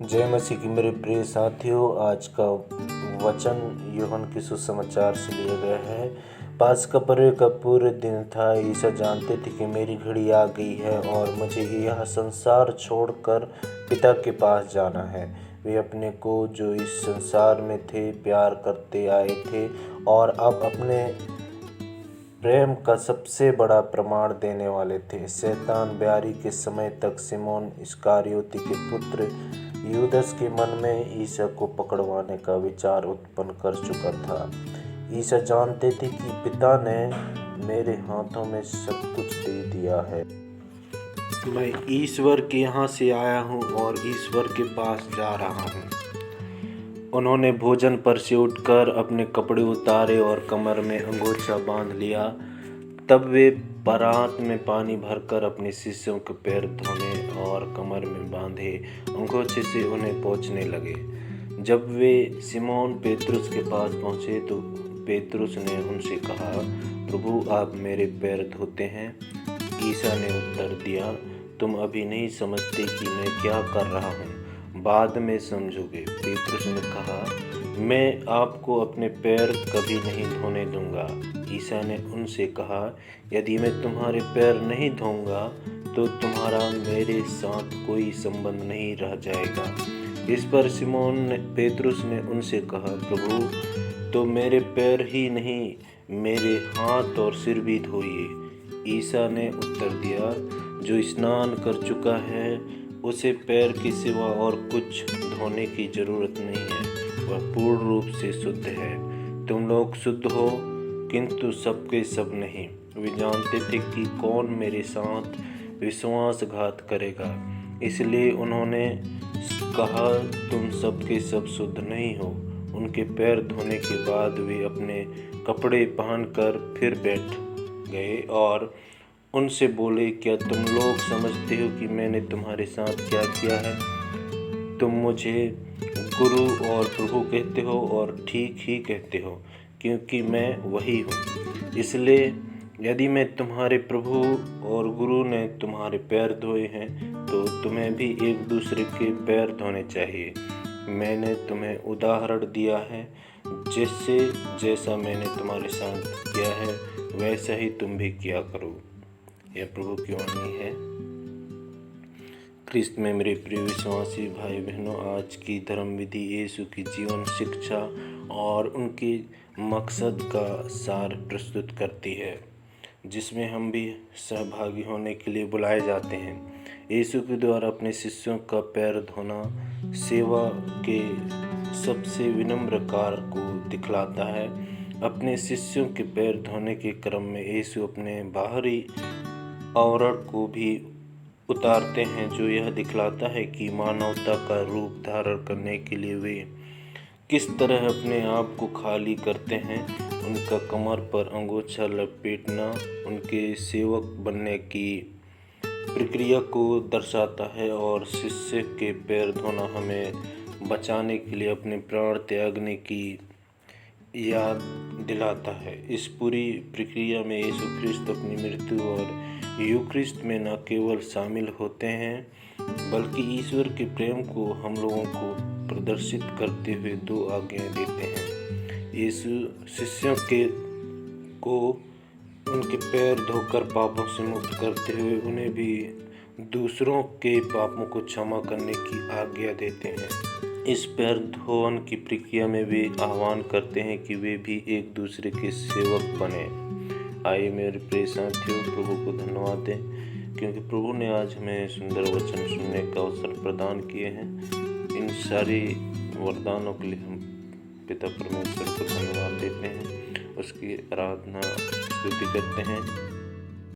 जय मसीह की मेरे प्रिय साथियों, आज का वचन यूहन्ना के सुसमाचार से लिया गया है। पास्का पर्व का पूरे दिन था। ईसा जानते थे कि मेरी घड़ी आ गई है और मुझे यह संसार छोड़कर पिता के पास जाना है। वे अपने को जो इस संसार में थे प्यार करते आए थे और अब अपने प्रेम का सबसे बड़ा प्रमाण देने वाले थे। शैतान ब्यारी के समय तक सिमोन इस्करियोती के पुत्र यूदास के मन में ईसा को पकड़वाने का विचार उत्पन्न कर चुका था। ईसा जानते थे कि पिता ने मेरे हाथों में सब कुछ दे दिया है। मैं ईश्वर के यहाँ से आया हूँ और ईश्वर के पास जा रहा हूँ। उन्होंने भोजन पर से उठकर अपने कपड़े उतारे और कमर में अंगोछा बांध लिया। तब वे परात में पानी भरकर अपने शिष्यों के पैर धोने और कमर में बांधे अंगोछे से उन्हें पोंछने लगे। जब वे सिमोन पेतरुस के पास पहुँचे तो पेतरुस ने उनसे कहा, प्रभु, आप मेरे पैर धोते हैं? ईसा ने उत्तर दिया, तुम अभी नहीं समझते कि मैं क्या कर रहा हूँ, बाद में समझोगे। पेतरुस ने कहा, मैं आपको अपने पैर कभी नहीं धोने दूंगा। ईसा ने उनसे कहा, यदि मैं तुम्हारे पैर नहीं धोऊंगा तो तुम्हारा मेरे साथ कोई संबंध नहीं रह जाएगा। इस पर सिमोन पेतरुस ने उनसे कहा, प्रभु, तो मेरे पैर ही नहीं, मेरे हाथ और सिर भी धोइए। ईसा ने उत्तर दिया, जो स्नान कर चुका है उसे पैर के सिवा और कुछ धोने की जरूरत नहीं है, वह पूर्ण रूप से शुद्ध है। तुम लोग शुद्ध हो, किंतु सबके सब नहीं। वे जानते थे कि कौन मेरे साथ विश्वासघात करेगा, इसलिए उन्होंने कहा, तुम सबके सब शुद्ध नहीं हो। उनके पैर धोने के बाद वे अपने कपड़े पहनकर फिर बैठ गए और उनसे बोले, क्या तुम लोग समझते हो कि मैंने तुम्हारे साथ क्या किया है? तुम मुझे गुरु और प्रभु कहते हो और ठीक ही कहते हो, क्योंकि मैं वही हूँ। इसलिए यदि मैं तुम्हारे प्रभु और गुरु ने तुम्हारे पैर धोए हैं तो तुम्हें भी एक दूसरे के पैर धोने चाहिए। मैंने तुम्हें उदाहरण दिया है, जैसा मैंने तुम्हारे साथ किया है वैसा ही तुम भी किया करो। यह प्रभु की वाणी है। ख्रिस्त में मेरे प्रिय विश्वासी भाई बहनों, आज की धर्म विधि यीशु की जीवन शिक्षा और उनके मकसद का सार प्रस्तुत करती है, जिसमें हम भी सहभागी होने के लिए बुलाए जाते हैं। यीशु के द्वारा अपने शिष्यों का पैर धोना सेवा के सबसे विनम्र कार्य को दिखलाता है। अपने शिष्यों के पैर धोने के क्रम में यीशु अपने बाहरी आवरण को भी उतारते हैं, जो यह दिखलाता है कि मानवता का रूप धारण करने के लिए वे किस तरह अपने आप को खाली करते हैं। उनका कमर पर अंगोछा लपेटना उनके सेवक बनने की प्रक्रिया को दर्शाता है और शिष्य के पैर धोना हमें बचाने के लिए अपने प्राण त्यागने की याद दिलाता है। इस पूरी प्रक्रिया में यीशु ख्रिस्त अपनी मृत्यु और यूक्रिस्ट में न केवल शामिल होते हैं, बल्कि ईश्वर के प्रेम को हम लोगों को प्रदर्शित करते हुए दो आज्ञाएं देते हैं। यीशु शिष्यों को उनके पैर धोकर पापों से मुक्त करते हुए उन्हें भी दूसरों के पापों को क्षमा करने की आज्ञा देते हैं। इस पैर धोवन की प्रक्रिया में वे आह्वान करते हैं कि वे भी एक दूसरे के सेवक बने। आइए मेरे प्रिय साथियों, प्रभु को धन्यवाद दें, क्योंकि प्रभु ने आज हमें सुंदर वचन सुनने का अवसर प्रदान किए हैं। इन सारी वरदानों के लिए हम पिता परमेश्वर को धन्यवाद देते हैं, उसकी आराधना स्तुति करते हैं।